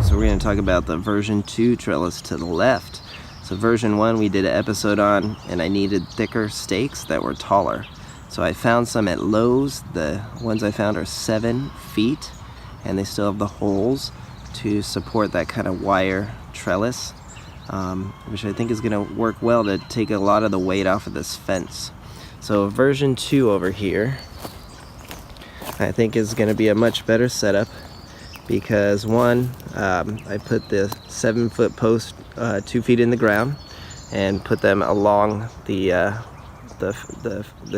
So we're going to talk about the version 2 trellis to the left. So version 1 we did an episode on, and I needed thicker stakes that were taller. So I found some at Lowe's. The ones I found are 7 feet, and they still have the holes to support that kind of wire trellis, which I think is going to work well to take a lot of the weight off of this fence. So version 2 over here I think is going to be a much better setup, because one, I put the 7-foot post 2 feet in the ground and put them along the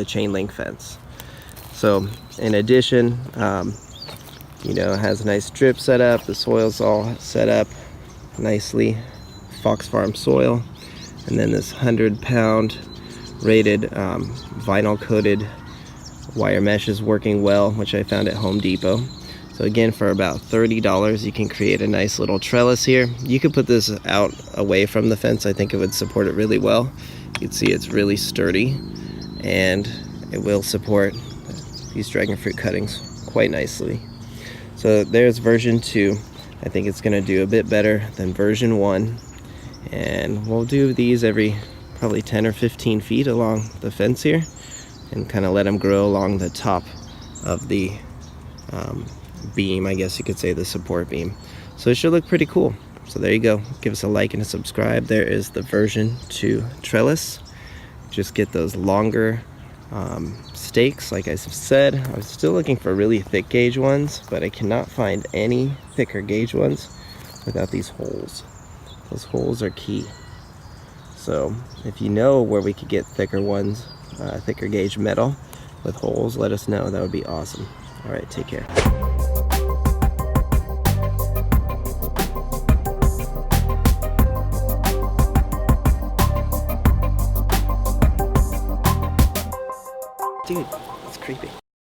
chain link fence. So in addition, it has a nice drip set up. The soil's all set up nicely, Fox Farm soil, and then this 100-pound rated vinyl coated wire mesh is working well, which I found at Home Depot. So again, for about $30 you can create a nice little trellis here. You could put this out away from the fence. I think it would support it really well. You can see it's really sturdy, and it will support these dragon fruit cuttings quite nicely. So there's version 2. I think it's going to do a bit better than version 1, and we'll do these every probably 10 or 15 feet along the fence here, and kind of let them grow along the top of the beam, I guess you could say, the support beam. So it should look pretty cool. So there you go. Give us a like and a subscribe. There is the version 2 trellis. Just get those longer stakes. Like I said, I was still looking for really thick gauge ones, but I cannot find any thicker gauge ones without these holes. Those holes are key. So if you know where we could get thicker ones, thicker gauge metal with holes, let us know. That would be awesome. All right, take care. Dude, it's creepy.